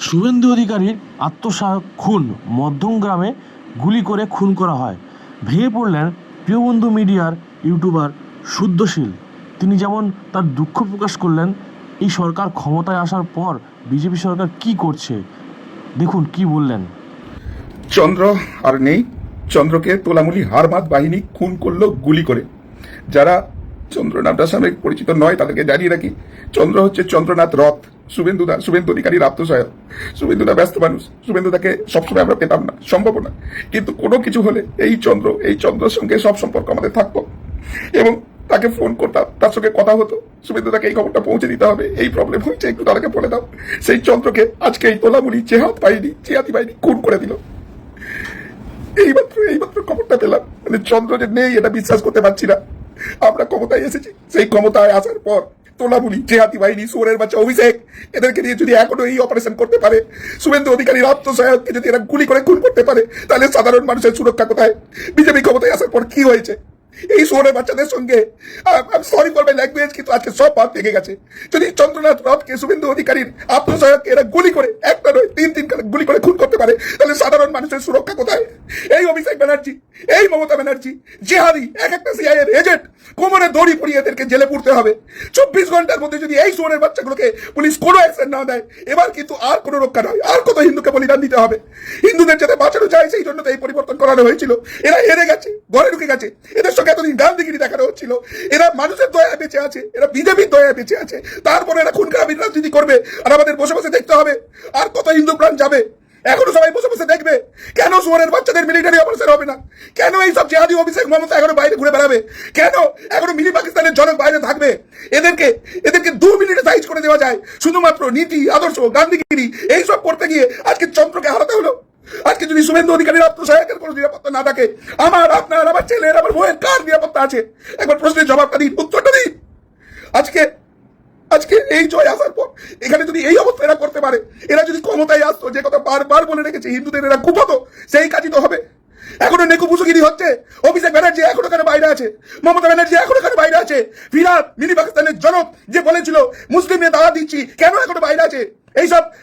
শুভেন্দু অধিকারীর আত্মসহায়ক খুন মধ্যমগ্রামে গুলি করে খুন করা হয়। ভেঙে পড়লেন প্রিয়বন্ধু মিডিয়ার ইউটিউবার শুদ্ধশীল। তিনি যেমন তার দুঃখ প্রকাশ করলেন এই সরকার ক্ষমতায় আসার পর বিজেপি সরকার কি করছে, দেখুন কি বললেন। চন্দ্র আর নেই, চন্দ্রকে তোলামুলি হারমাত বাহিনী খুন করলো গুলি করে। যারা চন্দ্র নামটার সামনে পরিচিত নয় তাদেরকে জানিয়ে রাখি, চন্দ্র হচ্ছে চন্দ্রনাথ রথ, শুভেন্দু অধিকারীর আত্মসহায়ক। শুভেন্দুদা ব্যস্ত মানুষ, শুভেন্দুদাকে সবসময় আমরা পেতাম না, সম্ভব না, কিন্তু কোনো কিছু হলে এই চন্দ্রের সঙ্গে সব সম্পর্ক আমাদের থাকতো এবং তাকে ফোন করতাম, তার সঙ্গে কথা হতো। শুভেন্দুদাকে এই খবরটা পৌঁছে দিতে হবে, এই প্রবলেম হয়েছে, একটু তাদেরকে বলে দাও। সেই চন্দ্রকে আজকে এই তোলামুলি চেহাতি বাহিনী খুন করে দিল। এইমাত্র খবরটা পেলাম, মানে চন্দ্র যে নেই এটা বিশ্বাস করতে পারছি না। আমরা ক্ষমতায় এসেছি, সেই ক্ষমতায় আসার পর তোলামুলি চেহাতি বাহিনী, সুরের বাচ্চা অভিষেক, এদেরকে নিয়ে যদি এখনো এই অপারেশন করতে পারে, শুভেন্দু অধিকারীর আত্মসহায়ককে যদি এরা গুলি করে খুন করতে পারে, তাহলে সাধারণ মানুষের সুরক্ষা কোথায়? বিজেপি ক্ষমতায় আসার পর কি হয়েছে? এই শহরের বাচ্চাদের সঙ্গে সরি ফর মাই ল্যাঙ্গুয়েজ, কিন্তু আজকে সব বাদ ভেঙে গেছে। যদি চন্দ্রনাথ রথকে, শুভেন্দু অধিকারীর আত্মসহায়ককে এরা গুলি করে, একটা নয় তিন গুলি করে খুন করতে পারে, তাহলে সাধারণ মানুষের সুরক্ষা কোথায়? এই অভিষেক ব্যানার্জি, এই মমতা ব্যানার্জি জেহাদি, এক একটা সিআই এর এজেন্ট, কোমরে দড়ি পরিয়ে এদেরকে জেলে পুরতে হবে। 24 ঘন্টার মধ্যে যদি এই শহরের বাচ্চাগুলোকে পুলিশ কোনো অ্যাকশন না দেয়, এবার কিন্তু আর কোনো রক্ষা নয়। আর কত হিন্দুকে বলিদান দিতে হবে? হিন্দুদের যাতে বাঁচানো যায়, সেই জন্য তো এই পরিবর্তন করানো হয়েছিল। এরা হেরে গেছে, ঘরে ঢুকে গেছে। এদের সঙ্গে এতদিন গান্ধীগিরি দেখানো হচ্ছিল। এরা মানুষের দয়ায় বেঁচে আছে, এরা বিজেপির দয়ায় বেঁচে আছে। তারপরে এরা খুন খারাপির রাজনীতি করবে, আর আমাদের বসে বসে দেখতে হবে। আর কত হিন্দু প্রাণ যাবে? এখনো সবাই বসে বসে দেখবে? কেন শহরের বাচ্চাদের মিলিটারি অপারেশন হবে না? কেন এইসব জেহাদি অভিষেক মমতা এখনো বাইরে ঘুরে বেড়াবে? কেন এখনো মিনি পাকিস্তানের জনক বাইরে থাকবে? এদেরকে 2 মিনিটে সাইজ করে দেওয়া যায় শুধুমাত্র নীতি, আদর্শ, গান্ধীগিরি এইসব করতে গিয়ে আজকে চন্দ্রকে হারাতে হলো। আজকে যদি শুভেন্দু অধিকারীর আত্মসহায়কের কোনো নিরাপত্তা না থাকে, আমার, আপনার, আমার ছেলের, আমার বউয়ের কার নিরাপত্তা আছে? একবার প্রশ্নের জবাবটা দিন, উত্তরটা দিন। আজকে এই জয় আসার পর এখানে যদি এই অবস্থা এরা করতে পারে, এরা যদি ক্ষমতায় আসতো, যে কথা বারবার বলে রেখেছে হিন্দুদের এরা কুপাতো, সেই কাজই তো হবে। এখনো নেকু পুষুগিরি হচ্ছে। অভিষেক ব্যানার্জি এখনো কেন বাইরে আছে? মমতা ব্যানার্জি এখনো কেন বাইরে আছে? ফিরাদ, মিনি পাকিস্তানের জনক যে বলেছিল মুসলিমদের দাওয়া দিচ্ছি, কেন এখনো বাইরে আছে?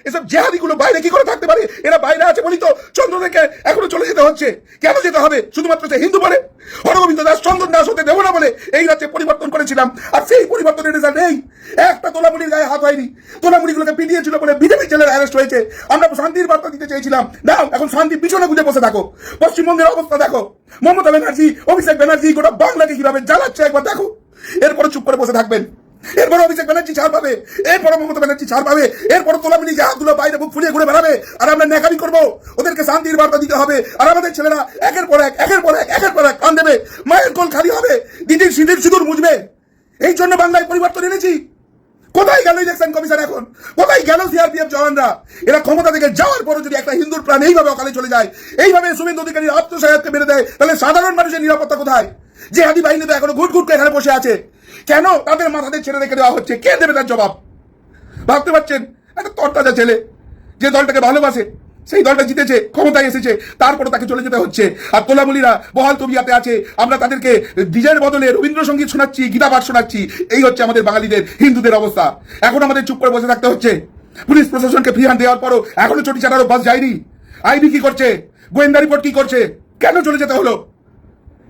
এসব জেহাদিগুলো বাইরে কি করে থাকতে পারে? এরা বাইরে আছে বলি তো চন্দ্রদেরকে এখনো চলে যেতে হচ্ছে। কেন যেতে হবে? শুধুমাত্র সে হিন্দু বলে? হরগোবিন্দ দাস চন্দন দাস হতে দেবো না বলে এই রাজ্যে পরিবর্তন করেছিলাম, আর সেই পরিবর্তনের রেজাল্ট নেই। একটা তোলামুলির গায়ে হাত হয়নি। তোলামুলিগুলোকে পিটিয়েছিল বলে বিজেপি ছেলের অ্যারেস্ট হয়েছে। আমরা শান্তির বার্তা দিতে চেয়েছিলাম, দাও এখন শান্তি পিছনে গুঁজে বসে থাকো। পশ্চিমবঙ্গের অবস্থা দেখো, মমতা ব্যানার্জি, অভিষেক ব্যানার্জি গোটা বাংলাকে কিভাবে জ্বালাচ্ছে একবার দেখো। এরপরে চুপ করে বসে থাকবেন? এরপরে অভিষেক ব্যানার্জি ছাড় পাবে, এরপরে মমতা ব্যানার্জি ছাড় পাবে, এরপরে তোলামিলি জাহাজগুলো বাইরে বুক ফুলিয়ে ঘুরে বেড়াবে, আর আমরা ন্যাকামি করবো? ওদেরকে শান্তির বার্তা দিতে হবে, আর আমাদের ছেলেরা একের পর এক কান দেবে, মায়ের কোল খালি হবে, দিদির সিঁদুর মুজবে। এই জন্য বাংলায় পরিবর্তন এনেছি। কোথায় গেল ইলেকশন কমিশন? এখন কোথায় গেল সিআরপিএফ জওয়ানরা? এরা ক্ষমতা থেকে যাওয়ার পরও যদি একটা হিন্দুর প্রাণ এইভাবে অকালে চলে যায়, এইভাবে শুভেন্দু অধিকারীর আত্মসহায়ককে মেরে দেয়, তাহলে সাধারণ মানুষের নিরাপত্তা কোথায়? যে হাদি বাহিনী তো এখনো ঘুট করে এখানে বসে আছে। কেন তাদের মাথাতে ছেড়ে রেখে দেওয়া হচ্ছে? কে দেবে তার জবাব? ভাবতে পারছেন? একটা তরতাজা ছেলে যে দলটাকে ভালোবাসে, সেই দলটা জিতেছে, ক্ষমতায় এসেছে, তারপরে তাকে চলে যেতে হচ্ছে। আর তোলামুলিরা বহাল তবিয়াতে আছে, আমরা তাদেরকে ডিজের বদলে রবীন্দ্রসঙ্গীত শোনাচ্ছি, গীতাপাঠ শোনাচ্ছি। এই হচ্ছে আমাদের বাঙালিদের, হিন্দুদের অবস্থা। এখন আমাদের চুপ করে বসে থাকতে হচ্ছে। পুলিশ প্রশাসনকে ফ্রি হ্যান্ড দেওয়ার পরও এখনো চটি চাটারও বাস যায়নি। আইবি কি করছে? গোয়েন্দা রিপোর্ট কি করছে? কেন চলে যেতে হলো?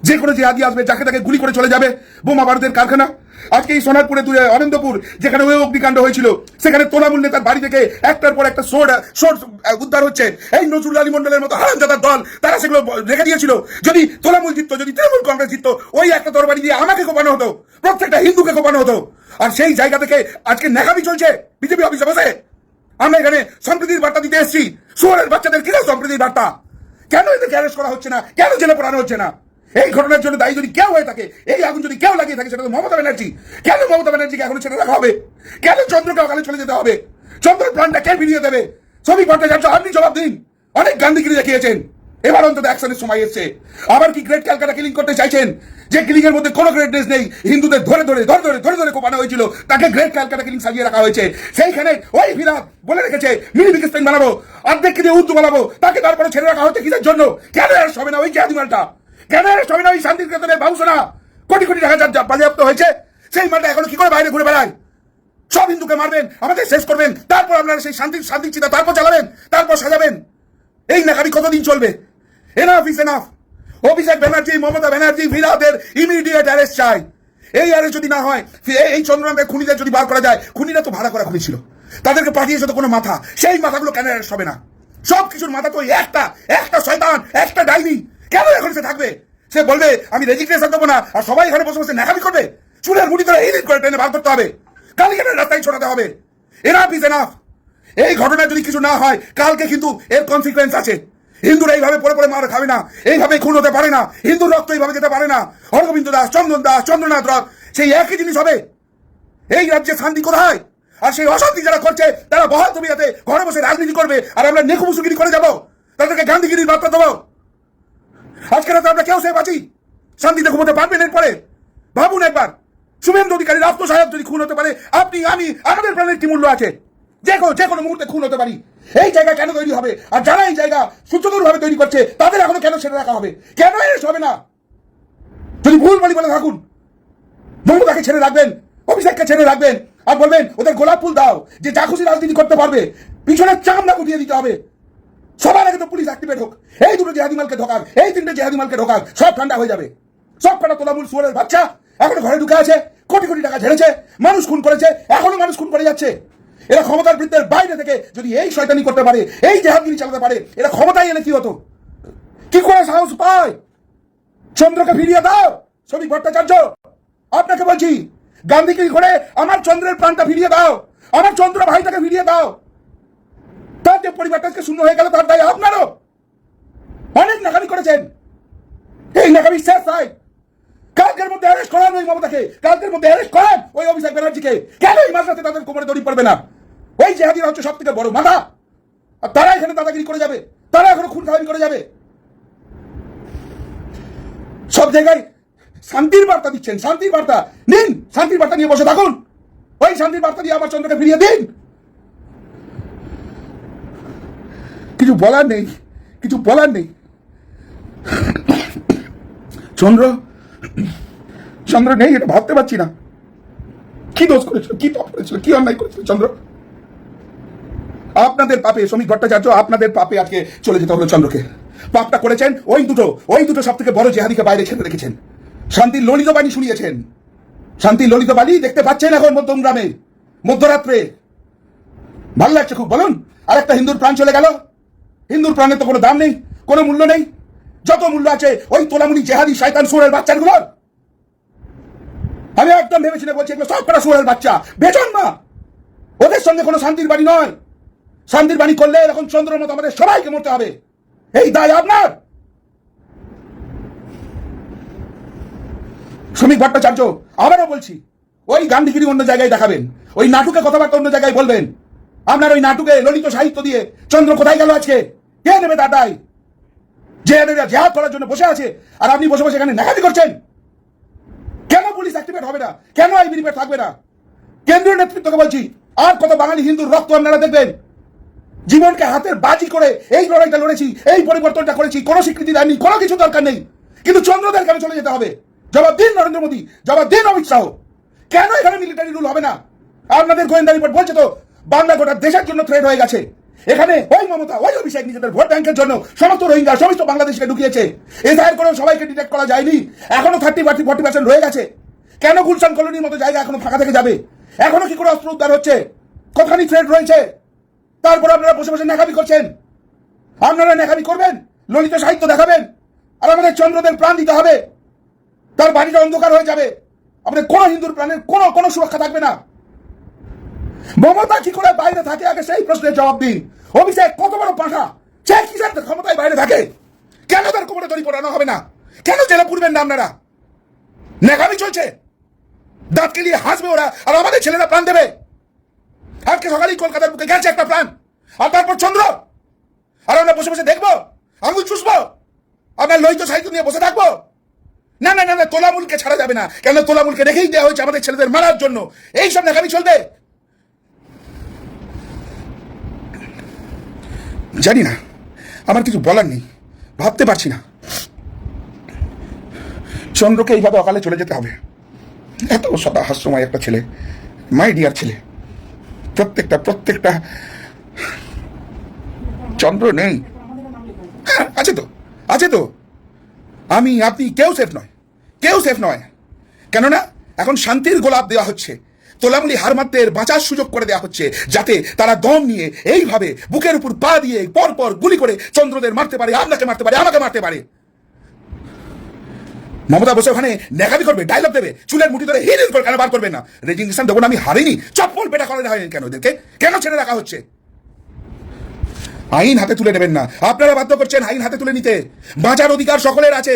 যে কোনো যে আদি আসবে, যাকে তাকে গুলি করে চলে যাবে। বোমা বারুদের কারখানা। আজকে এই সোনারপুরে অনন্তপুর, যেখানে ওই অগ্নিকাণ্ড হয়েছিল, সেখানে তোলামুল নেতার বাড়ি থেকে একটার পর একটা সোর্ড উদ্ধার হচ্ছে। এই নজরুল আলী মন্ডলের মতো হারামজাদার দল, তারা সেগুলো রেখে দিয়েছিল। যদি তোলামুল জিততো, যদি তৃণমূল কংগ্রেস জিততো, ওই একটা তরবারি দিয়ে আমাকে কোপানো হতো, প্রত্যেকটা হিন্দুকে কোপানো হতো। আর সেই জায়গা থেকে আজকে ন্যাকামি চলছে বিজেপি অফিসে বসে। আমরা এখানে সম্প্রীতির বার্তা দিতে এসেছি। শহরের বাচ্চাদের কিনা সম্প্রীতির বার্তা? কেন এদেরকে অ্যারেস্ট করা হচ্ছে না? কেন জেলে পড়ানো হচ্ছে না? এই ঘটনার জন্য দায়ী যদি কেউ হয়ে থাকে, এই আগুন যদি কেউ লাগিয়ে থাকে, সেটা তো মমতা ব্যানার্জি। কেন মমতা ব্যানার্জিকে এখনো ছেড়ে রাখা হবে? কেন চন্দ্রকে অকালে চলে যেতে হবে? চন্দ্রের প্রাণটা কে ফিরিয়ে দেবে? ছবি ভট্টাচার্য, আপনি জবাব দিন। অনেক গান্ধীগিরি দেখিয়েছেন, এবার অন্তত অ্যাকশনের সময় এসছে। আবার কি গ্রেট ক্যালকাটা কিলিং করতে চাইছেন? যে কিলিং এর মধ্যে কোনো গ্রেটনেস নেই, হিন্দুদের ধরে ধরে কোপানো হয়েছিল, তাকে গ্রেট ক্যালকাটা কিলিং সাজিয়ে রাখা হয়েছে। সেইখানে ওই ফিরাদ বলে রেখেছে মিনি পাকিস্তান বানাবো, অর্ধেককে দিয়ে উর্দু বানাবো, তাকে তারপরে ছেড়ে রাখা হচ্ছে কিসের জন্য? কেন অ্যারেস্ট হবে না ওই জাদিমালটা? কেন অ্যারেস্ট হবে না ওই শান্তিনিকেতনের বাবুসোনা? কোটি টাকা বাজেয়াপ্ত হয়েছে, সেই মালটা এখনো কি করে বাইরে ঘুরে বেড়ায়? সব হিন্দুকে মারবেন, আমাদের শেষ করবেন, তারপর আপনারা সেই শান্তির চিন্তা তারপর চালাবেন, তারপর সাজাবেন। এই নাকামি কতদিন চলবে? Enough is enough. Abhishek Banerjee, Mamata Banerjee, ভিরাদের ইমিডিয়েট অ্যারেস্ট চাই। এই অ্যারেস্ট যদি না হয়, এই চন্দ্রনাথের খুনিদের যদি বার করা যায়, খুনিরা তো ভাড়া করা খুনি ছিল, তাদেরকে পাঠিয়েছে তো কোনো মাথা, সেই মাথাগুলো কেন অ্যারেস্ট হবে না? সব কিছুর মাথা তো একটা শয়তান, একটা ডাইনি। কেন এখন সে থাকবে? সে বলবে আমি রেজিগনেশন দেবো না, আর সবাই এখানে বসে বসে নাকামি করবে। চুলের মুড়ি ধরে এই করে টেনে বার করতে হবে, কালকে রাস্তায় ছড়াতে হবে। Enough is enough. এই ঘটনা যদি কিছু না হয়, কালকে কিন্তু এর কনসিকুয়েন্স আছে। হিন্দুরা এইভাবে পড়ে পড়ে মার খাবে না, এইভাবে খুন হতে পারে না, হিন্দুর রক্ত এইভাবে যেতে পারে না। হরগোবিন্দ দাস, চন্দন দাস, চন্দ্রনাথ রথ, সেই একই জিনিস হবে। এই রাজ্যে শান্তি কোথায়? আর সেই অশান্তি যারা করছে তারা বহাল তবিয়াতে ঘরে বসে রাজনীতি করবে, আর আমরা নেকুমুসুগিরি করে যাবো, তাদেরকে গান্ধীগিরির বার্তা দেবো। আজকে রাতে আমরা কেউ সে বাঁচি, শান্তিতে ঘুমোতে পারবেন? এরপরে ভাবুন একবার, শুভেন্দু অধিকারীর আত্মসহায়ক যদি খুন হতে পারে, আপনি আমি, আমাদের প্রাণের কি মূল্য আছে? যে কোনো মুহূর্তে খুন হতে পারি। এই জায়গা কেন তৈরি হবে? আর যারা এই জায়গা সুচতুর ভাবে তৈরি করছে তাদের এখনো কেন ছেড়ে রাখা হবে? কেন এস হবে না? যদি ভুল বলি বলে থাকুন, মমতাকে ছেড়ে রাখবেন, অভিষেককে ছেড়ে রাখবেন, আর বলবেন ওদের গোলাপ ফুল দাও, যে যা খুশি রাজনীতি করতে পারবে, পিছনের চামড়া গুটিয়ে দিতে হবে। সবার আগে তো পুলিশ অ্যাক্টিভেট হোক, এই দুটো জেহাদি মালকে ঢোকাক, এই তিনটে জেহাদি মালকে ঢোকাক, সব ঠান্ডা হয়ে যাবে। সব কটা তোলামূল সুয়ারের বাচ্চা এখনো ঘরে ঢুকে আছে, কোটি কোটি টাকা ঝেড়েছে, মানুষ খুন করেছে, এখনো মানুষ খুন করে যাচ্ছে। এরা ক্ষমতার বৃত্তের বাইরে থেকে যদি এই শয়তানি করতে পারে, এই জেহাদগিরি চালাতে পারে, এরা ক্ষমতায় এলে কি হতো? কি করে সাহস পায়? চন্দ্রকে ফিরিয়ে দাও। শ্রমিক ভট্টাচার্য, আপনাকে বলছি, গান্ধীগিরি করে আমার চন্দ্রের প্রাণটা ফিরিয়ে দাও, আমার চন্দ্র ভাইটাকে ফিরিয়ে দাও। তার যে পরিবারটাকে শূন্য হয়ে গেল, তার দায় আপনারও। অনেক নাকামি করেছেন, এই নাকামি শেষ চাই। কালকের মধ্যে অ্যারেস্ট করান ওই মমতাকে, কালকের মধ্যে অ্যারেস্ট করান ওই অভিষেক ব্যানার্জিকে। কেন এই মাঝরাতে তাদের কোমরে দড়ি পড়বে না? ওই জেহাদিরা হচ্ছে সব থেকে বড় মাথা, আর তারা এখানে দাদাগিরি করে যাবে, তারা এখনো খুন খারাপি করে যাবে। সব জায়গায় শান্তির বার্তা দিচ্ছেন, শান্তির বার্তা নিন, শান্তির বার্তা নিয়ে বসে থাকুন। ওই শান্তির বার্তা দিয়ে আমার চন্দ্রকে ফিরিয়ে দিন। কিছু বলার নেই, কিছু বলার নেই। চন্দ্র নেই, এটা ভাবতে পারছি না। কি দোষ করেছিল, কি পাপ করেছিল, কি অন্যায় করেছিল চন্দ্র? আপনাদের পাপে, শ্রমিক ভট্টাচার্য, আপনাদের পাপে আজকে চলে যেতে হলো চন্দ্রকে। পাপটা করেছেন ওই দুটো সব থেকে বড় জেহাদিকে বাইরে ছেড়ে রেখেছেন। শান্তির ললিত বাণী শুনিয়েছেন, শান্তির ললিত বাণী দেখতে পাচ্ছেন এখন মধ্যমগ্রামে মধ্যরাত্রে। ভালো লাগছে খুব, বলুন। আর একটা হিন্দুর প্রাণ চলে গেল। হিন্দুর প্রাণের তো কোনো দাম নেই, কোনো মূল্য নেই। যত মূল্য আছে ওই তোলামুনি জেহাদি শয়তান সুরের বাচ্চাগুলোর। আমি একদম ভেবেছিলাম, বলছি এগুলো সব কটা সুরের বাচ্চা, বেচন না। ওদের সঙ্গে কোনো শান্তির বাণী নয়। শান্তির বাণী করলে এরকম চন্দ্রের মতো আমাদের সবাইকে মরতে হবে। এই দায় আপনার। শ্রমিক ভট্টাচার্য, আবারও বলছি, ওই গান্ধীগিরি অন্য জায়গায় দেখাবেন, ওই নাটুকে কথাবার্তা অন্য জায়গায় বলবেন। আপনার ওই নাটুকে ললিত সাহিত্য দিয়ে চন্দ্র কোথায় গেল আজকে? কে নেবে তার দায়? জেহাদ করার জন্য বসে আছে, আর আপনি বসে বসে এখানে নাকামি করছেন। কেন পুলিশ অ্যাক্টিভেট হবে না? কেন এই বিনিময় থাকবে না? কেন্দ্রীয় নেতৃত্বকে বলছি, আর কত বাঙালি হিন্দুর রক্ত আপনারা দেখবেন? জীবনকে হাতের বাজি করে এই লড়াইটা লড়েছি, এই পরিবর্তনটা করেছি, কোনো স্বীকৃতি দেননি, কোনো কিছু দরকার নেই। কিন্তু চন্দ্রদের কেন চলে যেতে হবে? জবাব দিন নরেন্দ্র মোদী, জবাব দিন অমিত শাহ। কেন এখানে মিলিটারি রুল হবে না? আপনাদের গোয়েন্দা রিপোর্ট বলছে তো বাংলা গোটা দেশের জন্য থ্রেট হয়ে গেছে। এখানে ওই মমতা, ওই অভিষেক নিজেদের ভোট ব্যাংকের জন্য সমস্ত রোহিঙ্গা, সমস্ত বাংলাদেশকে ঢুকিয়েছে। এসআইআর করেও সবাইকে ডিটেক্ট করা যায়নি, এখনো 30-40% রয়ে গেছে। কেন গুলশান কলোনির মতো জায়গা এখনো ফাঁকা থেকে যাবে? এখনো কি করে অস্ত্র উদ্ধার হচ্ছে? কতখানি থ্রেট রয়েছে? তারপর আপনারা বসে বসে নাকামি করছেন। আপনারা নাকামি করবেন, ললিত সাহিত্য দেখাবেন, আর আমাদের চন্দ্রদের প্রাণ দিতে হবে। তার বাড়িটা অন্ধকার হয়ে যাবে, আমাদের কোন হিন্দুর প্রাণের কোনো সুরক্ষা থাকবে না। মমতা কি করে বাইরে থাকে আগে সেই প্রশ্নের জবাব দিন। অভিষেক কত বড় পাঠা, সে কিসের ক্ষমতায় বাইরে থাকে? কেন তার কোমরে দড়ি পড়ানো হবে না? কেন জেলে পুরবেন না আপনারা? নাকামি চলছে, দাঁত কেলিয়ে হাসবে ওরা, আর আমাদের ছেলেরা প্রাণ দেবে। আজকে সকালেই কলকাতার বুকে গেছে একটা প্রাণ, আর তারপর চন্দ্র। আর আমরা বসে বসে দেখবো, আঙুল চুষবো, আপনার ললিত সাহিত্য নিয়ে বসে থাকবো? না না না, তোলামূলকে ছাড়া যাবে না। কেন তোলামূলকে রেখেই দেওয়া হয়েছে আমাদের ছেলেদের মারার জন্য। এইসব নাকামি চলবে? জানি না, আমার কিছু বলার নেই, ভাবতে পারছি না। চন্দ্রকে এইভাবে অকালে চলে যেতে হবে। এত সদা হাস্যময় একটা ছেলে, মাই ডিয়ার ছেলে। প্রত্যেকটা চন্দ্র নেই, হ্যাঁ আছে তো আমি আপনি কেউ সেফ নয় কেননা এখন শান্তির গোলাপ দেওয়া হচ্ছে, তোলামুলি হারমাতদের বাঁচার সুযোগ করে দেওয়া হচ্ছে, যাতে তারা দম নিয়ে এইভাবে বুকের উপর পা দিয়ে পর গুলি করে চন্দ্রদের মারতে পারে, আপনাকে মারতে পারে, আমাকে মারতে পারে। মমতা বসে ওখানে নেকামি করবে, ডায়লগ দেবে, চুলের মুঠি ধরে হিল করে কেন বার করবে না? রেজিগনেশন দেবো না, আমি হারিনি, চপ্পল পেটা করে হয়নি কেন? এদেরকে কেন ছেড়ে রাখা হচ্ছে? আইন হাতে তুলে নেবেন না, আপনারা বাধ্য করছেন আইন হাতে তুলে নিতে। বাঁচার অধিকার সকলের আছে।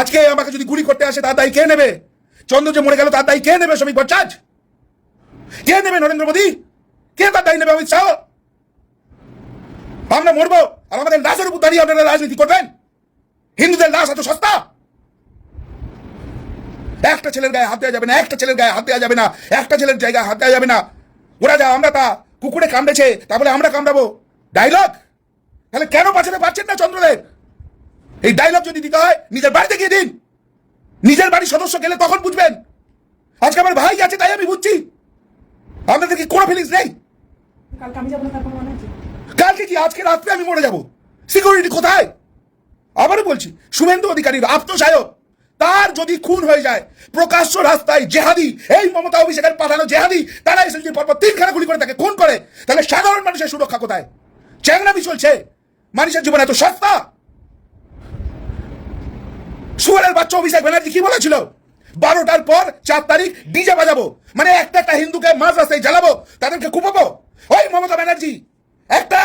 আজকে আমাকে যদি গুলি করতে আসে তার দায়ী কে নেবে? চন্দ্র যে মরে গেল তার দায়ী কে নেবে? শ্রমিক ভট্টাচার্য কে নেবে? নরেন্দ্র মোদী কে তার দায়ী নেবে? অমিত শাহ? আমরা মরবো আর আমাদের লাশের উপর দাঁড়িয়ে আপনারা রাজনীতি করবেন? হিন্দুদের লাশ এত সস্তা? একটা ছেলের গায়ে হাত দেওয়া যাবে না, একটা ছেলের গায়ে হাত দেওয়া যাবে না, একটা ছেলের জায়গায় হাত দেওয়া যাবে না। ওরা যা আমরা তা, কুকুরে কামড়েছে তারপরে আমরা কামড়াবো, ডায়লগ। তাহলে কেন বাঁচাতে পারছেন না চন্দ্রদের? এই ডায়লগ যদি দিতে হয় নিজের বাড়িতে গিয়ে দিন, নিজের বাড়ির সদস্য গেলে তখন বুঝবেন। আজকে আমার ভাই আছে তাই আমি বুঝছি, আপনাদের কি কোনো ফিলিংস নেই? কালকে কি আজকে রাত্রে আমি মরে যাব? সিকিউরিটি কোথায়? আবারও বলছি, শুভেন্দু অধিকারীর আত্মসায়ক, তার যদি খুন হয়ে যায় প্রকাশ্য রাস্তায়, জেহাদি, এই মমতা অভিষেকের পাঠানো জেহাদি, তারা এসে পরপর 3খানা গুলি করে তাকে খুন করে, তাহলে সাধারণ মানুষের সুরক্ষা কোথায়? চ্যাংরামি চলছে, মানুষের জীবন এত সস্তা। সুয়ারের বাচ্চা অভিষেক ব্যানার্জি কি বলেছিল? 12টার পর 4 তারিখ ডিজে বাজাবো, মানে একটা হিন্দুকে মাঝ রাস্তায় জ্বালাবো, তাদেরকে কুপাবো। ওই মমতা ব্যানার্জি একটা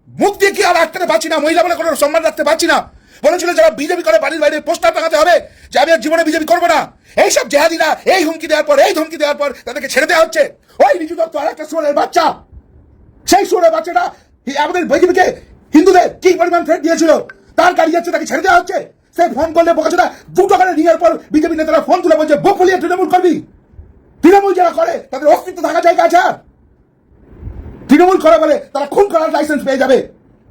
মুখ দিয়ে কি আর আটকাতে পারছি না, মহিলা বলে কোনো সম্মান রাখতে পারছি না। বলেছিল যারা বিজেপি করে বাড়ির বাইরে পোস্টার টাঙাতে হবে যে আমি আর জীবনে বিজেপি করবো না। এইসব জেহাদিরা এই হুমকি দেওয়ার পর, এই ধমকি দেওয়ার পর তাদেরকে ছেড়ে দেওয়া হচ্ছে। ওই রিজু দত্ত আর একটা সুয়ারের বাচ্চা, সেই সুয়ারের বাচ্চাটা আমাদের বিজেপিকে হিন্দুদের কি পরিমাণ থ্রেট দিয়েছিল, তার গাড়ি যাচ্ছে, তাকে ছেড়ে দেওয়া হচ্ছে। সে ফোন করলে বোকাচোদা 2 টাকা নেওয়ার পর বিজেপি নেতারা ফোন তুলে বলছে বুক ফুলিয়ে তৃণমূল করবি। তৃণমূল যারা করে তাদের অস্তিত্ব থাকা জায়গা আছে? তৃণমূল করে বলে তারা খুন করার লাইসেন্স পেয়ে যাবে,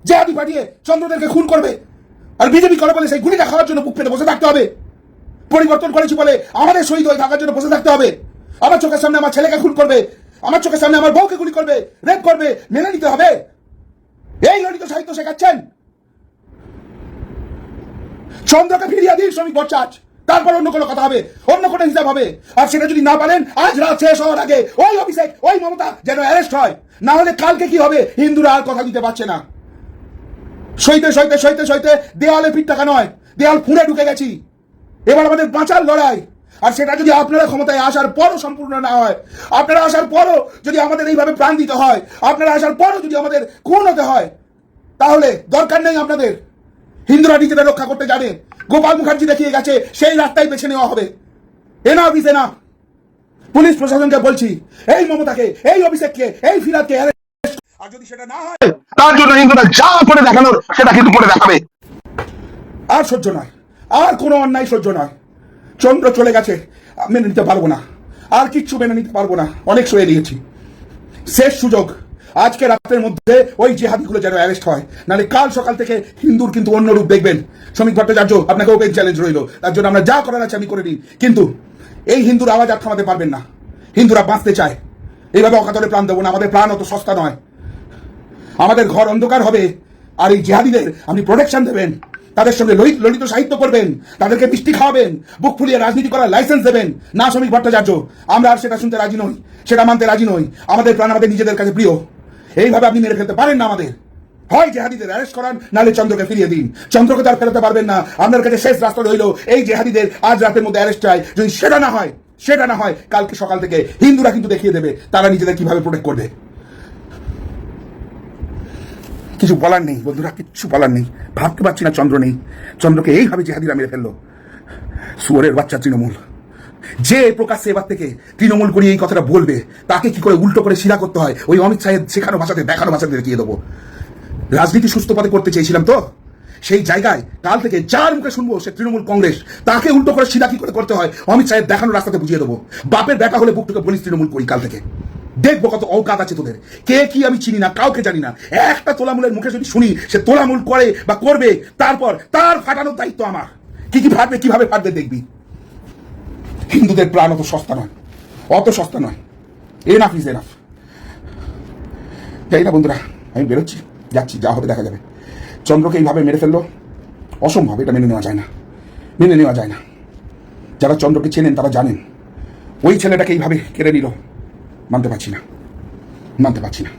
জেহাদি পাঠিয়ে চন্দ্রদেরকে খুন করবে। আর বিজেপি করে বলে সেই গুলিটা খাওয়ার জন্য বুক পেতে বসে থাকতে হবে। পরিবর্তন করেছি বলে আমাদের শহীদ হয়ে থাকার জন্য বসে থাকতে হবে। আমার চোখের সামনে আমার ছেলেকে খুন করবে, আমার চোখের সামনে আমার বউকে গুলি করবে, রেপ করবে, মেনে নিতে হবে। এই ললিত সাহিত্য শেখাচ্ছেন। চন্দ্রকে ফিরিয়ে দিন শ্রমিক ভট্টাচার্য, তারপর অন্য কোনো কথা হবে, অন্য কোনো হিসাব হবে। আর সেটা যদি না পারেন আজ রাত শেষ হওয়ার আগে ওই অভিষেক, ওই মমতা যেন অ্যারেস্ট হয়, না হলে কালকে কি হবে হিন্দুরা আর কথা দিতে পারছে না। সইতে দেয়ালে পিঠ টাকা নয়, দেয়াল ফুঁড়ে ঢুকে গেছি। এবার আমাদের বাঁচার লড়াই। আর সেটা যদি আপনারা ক্ষমতায় আসার পরও সম্পূর্ণ না হয়, আপনারা আসার পরও যদি আমাদের এইভাবে প্রাণ দিতে হয়, আপনারা আসার পরও যদি আমাদের খুন হতে হয়, তাহলে দরকার নেই আপনাদের। হিন্দুরা নিজেদের রক্ষা করতে জানে, গোপাল মুখার্জি দেখিয়ে গেছে, সেই রাস্তায় বেছে নেওয়া হবে। Enough is enough. পুলিশ প্রশাসনকে বলছি, এই মমতাকে, এই অভিষেককে, এই ফিরাদকে, আর যদি সেটা না হয় তার জন্য হিন্দুরা যা করে দেখানোর সেটা কিন্তু করে দেখাবে। আর সহ্য নয়, আর কোনো অন্যায় সহ্য নয়। চন্দ্র চলে গেছে, মেনে নিতে পারবো না, আর কিচ্ছু মেনে নিতে পারবো না। অনেক সয়ে দিয়েছি, শেষ সুযোগ। আজকে রাতের মধ্যে ওই জেহাদিগুলো যেন অ্যারেস্ট হয়, নাহলে কাল সকাল থেকে হিন্দুর কিন্তু অন্য রূপ দেখবেন। শ্রমিক ভট্টাচার্য, আপনাকে ওপেন চ্যালেঞ্জ রইল, তার জন্য আমরা যা করার আছে আমি করে দিই, কিন্তু এই হিন্দুর আওয়াজ আর থামাতে পারবেন না। হিন্দুরা বাঁচতে চায়, এইভাবে অকাতরে প্রাণ দেবো না। আমাদের প্রাণ অত সস্তা নয়। আমাদের ঘর অন্ধকার হবে, আর এই জেহাদিদের আপনি প্রোটেকশন দেবেন, তাদের সঙ্গে ললিত সাহিত্য করবেন, তাদেরকে মিষ্টি খাওয়াবেন, বুক ফুলিয়ে রাজনীতি করার লাইসেন্স দেবেন না। শ্রমিক ভট্টাচার্য, আমরা আর সেটা শুনতে রাজি নই, সেটা মানতে রাজি নই। আমাদের প্রাণ আমাদের নিজেদের কাছে প্রিয়। এইভাবে আপনি মেরে ফেলতে পারেন না আমাদের। হয় জেহাদিদের অ্যারেস্ট করান, নাহলে চন্দ্রকে ফিরিয়ে দিন। চন্দ্রকে তো আর ফেরাতে পারবেন না। আপনার কাছে শেষ রাস্তা রইল এই জেহাদিদের আজ রাতের মধ্যে অ্যারেস্ট চাই। যদি সেটা না হয় কালকে সকাল থেকে হিন্দুরা কিন্তু দেখিয়ে দেবে তারা নিজেদের কিভাবে প্রোটেক্ট করবে। কিছু বলার নেই বন্ধুরা, কিচ্ছু বলার নেই। ভাবতে পারছি না চন্দ্র নেই, চন্দ্রকে এইভাবে জেহাদিরা মেরে ফেললো। শুয়োরের বাচ্চা তৃণমূল, যে প্রকাশ্যে এবার থেকে তৃণমূল করি এই কথাটা বলবে, তাকে কি করে উল্টো করে শিরা করতে হয় ওই অমিত শাহের শেখানো ভাষাতে, দেখানো ভাষাতে দেখিয়ে দেবো। রাজনীতি সুস্থ পথে করতে চেয়েছিলাম তো, সেই জায়গায় কাল থেকে যার মুখে শুনবো সে তৃণমূল কংগ্রেস, তাকে উল্টো করে শিরা কি করে করতে হয় অমিত শাহের দেখানো রাস্তাতে বুঝিয়ে দেবো। বাপের বেটা হলে বুকটুকে বলিস তৃণমূল করি, কাল থেকে দেখবো কত অকাত আছে তোদের। কে কি আমি চিনি না, কাউকে জানি না। একটা তোলামূলের মুখে যদি শুনি সে তোলামূল করে বা করবে, তারপর তার ফাটানোর দায়িত্ব আমার। কি ফাটবে, কিভাবে ফাটবে দেখবি। হিন্দুদের প্রাণ অত সস্তা নয়, অত সস্তা নয়। Enough is enough. যাই না বন্ধুরা, আমি বেরোচ্ছি, যাচ্ছি, যা হবে দেখা যাবে। চন্দ্রকে এইভাবে মেরে ফেললো, অসম্ভব, এটা মেনে নেওয়া যায় না, মেনে নেওয়া যায় না। যারা চন্দ্রকে চেনেন তারা জানেন ওই ছেলেটাকে এইভাবে কেড়ে নিল, মানতে পারছি না, মানতে পারছি না।